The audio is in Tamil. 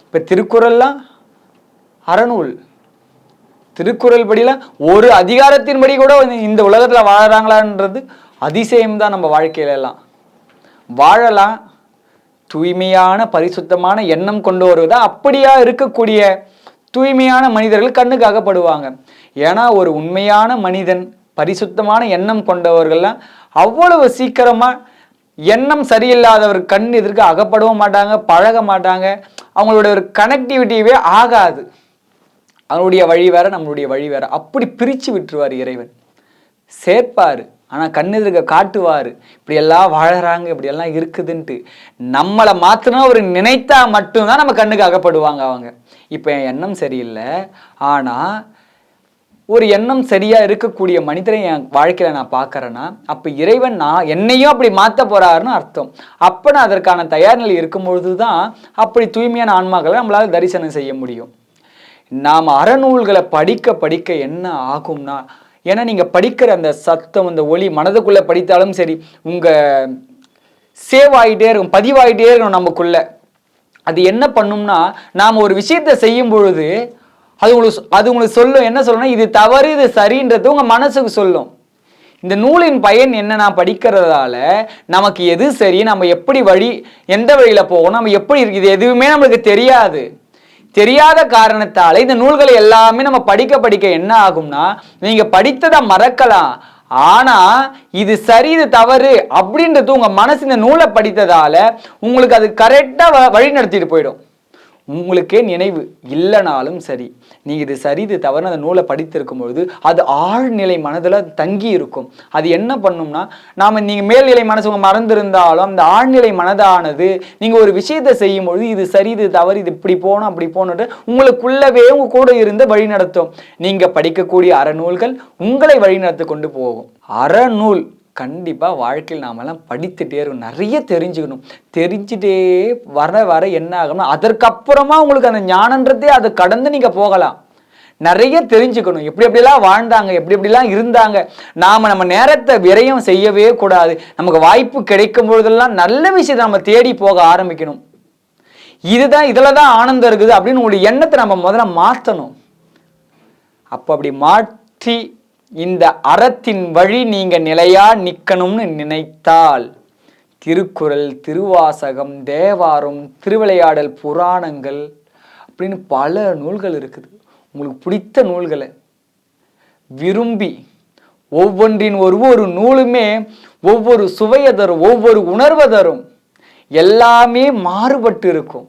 இப்போ திருக்குறள்லாம் அறநூல். திருக்குறள் படியெல்லாம் ஒரு அதிகாரத்தின்படி கூட இந்த உலகத்தில் வாழறாங்களான்றது அதிசயம்தான். நம்ம வாழ்க்கையில எல்லாம் வாழலாம். தூய்மையான பரிசுத்தமான எண்ணம் கொண்டு வருவதா அப்படியா இருக்கக்கூடிய தூய்மையான மனிதர்கள் கண்ணுக்கு அகப்படுவாங்க. ஏன்னா ஒரு உண்மையான மனிதன், பரிசுத்தமான எண்ணம் கொண்டவர்கள்லாம் அவ்வளவு சீக்கிரமா எண்ணம் சரியில்லாதவர் கண் எதிர்க்க அகப்படவும் மாட்டாங்க, பழக மாட்டாங்க. அவங்களோட ஒரு கனெக்டிவிட்டியே ஆகாது. அவனுடைய வழி வேற, நம்மளுடைய வழி வேற. அப்படி பிரித்து விட்டுருவார் இறைவன். சேர்ப்பார், ஆனால் கண்ணெதிர்க்க காட்டுவார். இப்படியெல்லாம் வாழறாங்க, இப்படியெல்லாம் இருக்குதுன்ட்டு. நம்மளை மாற்றினா ஒரு நினைத்தா மட்டும்தான் நம்ம கண்ணுக்கு அகப்படுவாங்க அவங்க. இப்போ என் எண்ணம் சரியில்லை, ஆனால் ஒரு எண்ணம் சரியா இருக்கக்கூடிய மனிதரை என் வாழ்க்கையில நான் பார்க்கறேன்னா, அப்போ இறைவன் நான் என்னையும் அப்படி மாற்ற போறாருன்னு அர்த்தம். அப்போ நான் அதற்கான தயார் நிலை இருக்கும்பொழுது தான் அப்படி தூய்மையான ஆன்மாக்களை நம்மளால தரிசனம் செய்ய முடியும். நாம் அறநூல்களை படிக்க படிக்க என்ன ஆகும்னா, ஏன்னா நீங்கள் படிக்கிற அந்த சத்தம், அந்த ஒளி மனதுக்குள்ளே படித்தாலும் சரி, உங்கள் சேவ் ஆகிட்டே இருக்கும், பதிவாகிட்டே இருக்கும் நமக்குள்ள. அது என்ன பண்ணும்னா, நாம் ஒரு விஷயத்தை செய்யும் பொழுது அது உங்களுக்கு சொல்லும். என்ன சொல்லணும்னா, இது தவறு, இது சரின்றது உங்கள் மனசுக்கு சொல்லும். இந்த நூலின் பயன் என்ன, நான் படிக்கிறதால நமக்கு எது சரி, நம்ம எப்படி வழி, எந்த வழியில் போகணும், நம்ம எப்படி இருக்கு, இது எதுவுமே நம்மளுக்கு தெரியாது. தெரியாத காரணத்தால இந்த நூல்களை எல்லாமே நம்ம படிக்க படிக்க என்ன ஆகும்னா, நீங்க படித்ததை மறக்கலாம். ஆனா இது சரி, இது தவறு அப்படின்றது உங்க மனசு இந்த நூலை படித்ததால உங்களுக்கு அது கரெக்டா வழி நடத்திட்டு போயிடும். உங்களுக்கே நினைவு இல்லைனாலும் சரி, நீங்க இது சரி இது தவறு அந்த நூலை படித்திருக்கும் பொழுது அது ஆழ்நிலை மனதில் தங்கி இருக்கும். அது என்ன பண்ணும்னா, நீங்க மேல்நிலை மனசு உங்க மறந்திருந்தாலும் அந்த ஆழ்நிலை மனதானது நீங்க ஒரு விஷயத்தை செய்யும் பொழுது இது சரி இது தவறு, இது இப்படி போகணும் அப்படி போகணுட்டு உங்களுக்குள்ளவே உங்க கூட இருந்து வழி நடத்தும். நீங்க படிக்கக்கூடிய அறநூல்கள் உங்களை வழி நடத்தி கொண்டு போகும். அறநூல் கண்டிப்பாக வாழ்க்கையில் நாமெல்லாம் படித்துட்டே இருக்கணும், நிறைய தெரிஞ்சுக்கணும். தெரிஞ்சுட்டே வர வர என்ன ஆகும்னா, அதற்கப்புறமா உங்களுக்கு அந்த ஞானன்றதே அதை கடந்து நீங்கள் போகலாம். நிறைய தெரிஞ்சுக்கணும், எப்படி எப்படிலாம் வாழ்ந்தாங்க, எப்படி எப்படிலாம் இருந்தாங்க. நம்ம நேரத்தை விரயம் செய்யவே கூடாது. நமக்கு வாய்ப்பு கிடைக்கும் பொழுதெல்லாம் நல்ல விஷயத்தை நம்ம தேடி போக ஆரம்பிக்கணும். இதில் தான் ஆனந்தம் இருக்குது அப்படின்னு உங்களுடைய எண்ணத்தை நம்ம முதல்ல மாற்றணும். அப்போ அப்படி மாற்றி இந்த அறத்தின் வழி நீங்க நிலையா நிக்கணும்னு நினைத்தால் திருக்குறள், திருவாசகம், தேவாரம், திருவிளையாடல், புராணங்கள் அப்படின்னு பல நூல்கள் இருக்குது. உங்களுக்கு பிடித்த நூல்களை விரும்பி ஒவ்வொன்றின் ஒவ்வொரு நூலுமே ஒவ்வொரு சுவையை தரும், ஒவ்வொரு உணர்வை தரும். எல்லாமே மாறுபட்டு இருக்கும்.